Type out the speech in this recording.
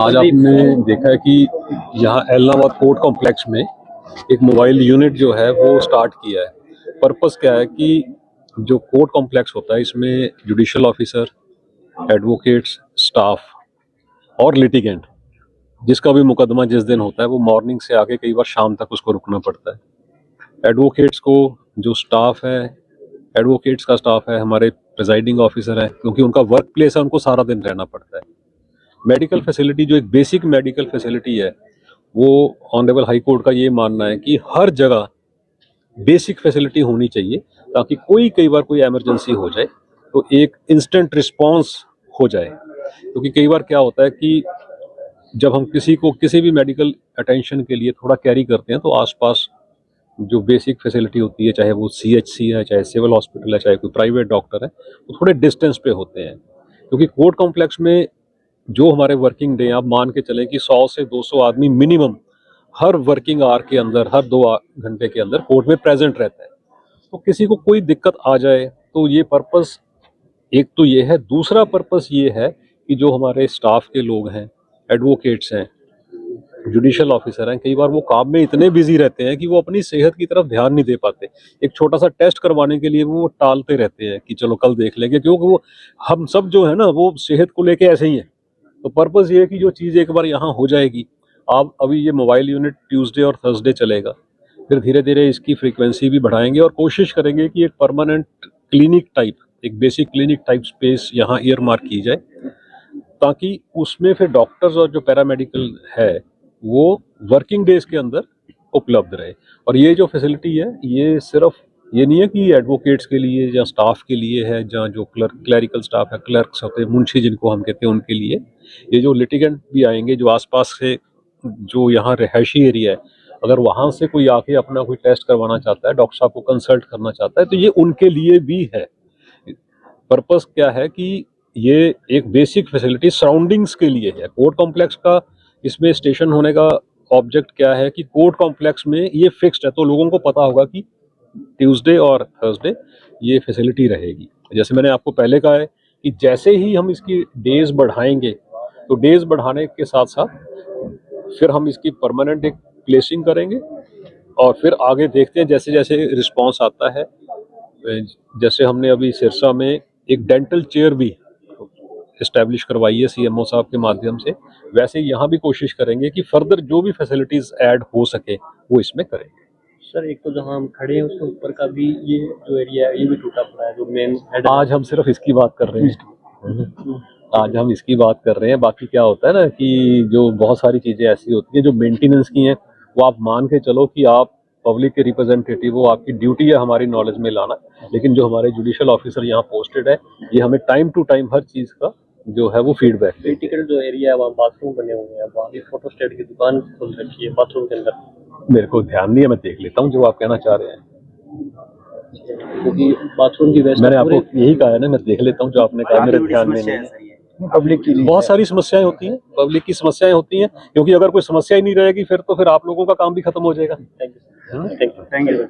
आज आपने देखा है कि यहाँ एलनाबाद कोर्ट कॉम्प्लेक्स में एक मोबाइल यूनिट जो है वो स्टार्ट किया है। पर्पस क्या है कि जो कोर्ट कॉम्प्लेक्स होता है इसमें जुडिशियल ऑफिसर, एडवोकेट्स, स्टाफ और लिटिगेंट जिसका भी मुकदमा जिस दिन होता है वो मॉर्निंग से आके कई बार शाम तक उसको रुकना पड़ता है। एडवोकेट्स को जो स्टाफ है, एडवोकेट्स का स्टाफ है, हमारे प्रिजाइडिंग ऑफिसर है, क्योंकि उनका वर्क प्लेस है, उनको सारा दिन रहना पड़ता है। मेडिकल फैसिलिटी जो एक बेसिक मेडिकल फैसिलिटी है वो ऑनरेबल हाई कोर्ट का ये मानना है कि हर जगह बेसिक फैसिलिटी होनी चाहिए ताकि कई बार कोई इमरजेंसी हो जाए तो एक इंस्टेंट रिस्पांस हो जाए। क्योंकि कई बार क्या होता है कि जब हम किसी को किसी भी मेडिकल अटेंशन के लिए थोड़ा कैरी करते हैं तो आसपास जो बेसिक फैसिलिटी होती है, चाहे वो सीएचसी है, चाहे सिविल हॉस्पिटल है, चाहे कोई प्राइवेट डॉक्टर है, तो थोड़े डिस्टेंस पे होते हैं। क्योंकि कोर्ट कॉम्प्लेक्स में जो हमारे वर्किंग डे, आप मान के चलें कि 100 से 200 आदमी मिनिमम हर वर्किंग आवर के अंदर, हर 2 घंटे के अंदर कोर्ट में प्रेजेंट रहता है। तो किसी को कोई दिक्कत आ जाए तो ये पर्पस एक तो ये है। दूसरा पर्पस ये है कि जो हमारे स्टाफ के लोग हैं, एडवोकेट्स हैं, जुडिशियल ऑफिसर हैं, कई बार वो काम में इतने बिजी रहते हैं कि वो अपनी सेहत की तरफ ध्यान नहीं दे पाते। एक छोटा सा टेस्ट करवाने के लिए वो टालते रहते हैं कि चलो कल देख लेंगे, क्योंकि वो हम सब जो है ना वो सेहत को लेके ऐसे ही है। तो पर्पस ये है कि जो चीज़ एक बार यहाँ हो जाएगी, आप अभी ये मोबाइल यूनिट ट्यूसडे और थर्सडे चलेगा, फिर धीरे धीरे इसकी फ्रीक्वेंसी भी बढ़ाएंगे और कोशिश करेंगे कि एक परमानेंट क्लिनिक टाइप, एक बेसिक क्लिनिक टाइप स्पेस यहाँ ईयर मार्क की जाए, ताकि उसमें फिर डॉक्टर्स और जो पैरामेडिकल है वो वर्किंग डेज के अंदर उपलब्ध रहे। और ये जो फैसिलिटी है ये सिर्फ ये नहीं है कि एडवोकेट्स के लिए या स्टाफ के लिए है, जहाँ जो क्लरिकल स्टाफ है, क्लर्क्स होते हैं, मुंशी जिनको हम कहते हैं, उनके लिए। ये जो लिटिगेंट भी आएंगे, जो आसपास से जो यहाँ रिहायशी एरिया है, अगर वहाँ से कोई आके अपना कोई टेस्ट करवाना चाहता है, डॉक्टर साहब को कंसल्ट करना चाहता है, तो ये उनके लिए भी है। पर्पस क्या है कि ये एक बेसिक फैसिलिटी सराउंडिंग्स के लिए है। कोर्ट कॉम्प्लेक्स का इसमें स्टेशन होने का ऑब्जेक्ट क्या है कि कोर्ट कॉम्प्लेक्स में ये फिक्स्ड है, तो लोगों को पता होगा कि ट्यूसडे और थर्सडे ये फैसिलिटी रहेगी। जैसे मैंने आपको पहले कहा है कि जैसे ही हम इसकी डेज बढ़ाएंगे तो डेज बढ़ाने के साथ साथ फिर हम इसकी परमानेंट एक प्लेसिंग करेंगे और फिर आगे देखते हैं जैसे जैसे रिस्पांस आता है। जैसे हमने अभी सिरसा में एक डेंटल चेयर भी इस्टेब्लिश करवाई है सीएमओ साहब के माध्यम से, वैसे यहाँ भी कोशिश करेंगे कि फर्दर जो भी फैसिलिटीज ऐड हो सके वो इसमें करेंगे। सर, एक तो जहाँ हम खड़े हैं उसके ऊपर का भी ये जो एरिया है ये भी टूटा पड़ा है, जो मेन आज हम सिर्फ इसकी बात कर रहे हैं। आज हम इसकी बात कर रहे हैं। बाकी क्या होता है ना कि जो बहुत सारी चीज़ें ऐसी होती हैं जो मेंटेनेंस की हैं, वो आप मान के चलो कि आप पब्लिक के रिप्रेजेंटेटिव हो, आपकी ड्यूटी है हमारी नॉलेज में लाना। लेकिन जो हमारे जुडिशियल ऑफिसर यहाँ पोस्टेड है, ये हमें टाइम टू टाइम हर चीज़ का जो है वो फीडबैक। क्रिटिकल जो एरिया है वहाँ बाथरूम बने हुए हैं, वहाँ भी फोटो स्टेट की दुकान खोल रखी है बाथरूम के अंदर। मेरे को ध्यान नहीं है, मैं देख लेता हूँ जो आप कहना चाह रहे हैं, क्योंकि बाथरूम की मैंने आपको यही कहा है ना, मैं देख लेता हूँ जो आपने कहा, मेरे ध्यान में नहीं है। पब्लिक की बहुत सारी समस्याएं होती हैं, पब्लिक की समस्याएं होती हैं, क्योंकि अगर कोई समस्या ही नहीं रहेगी फिर तो फिर आप लोगों का काम भी खत्म हो जाएगा। Thank you.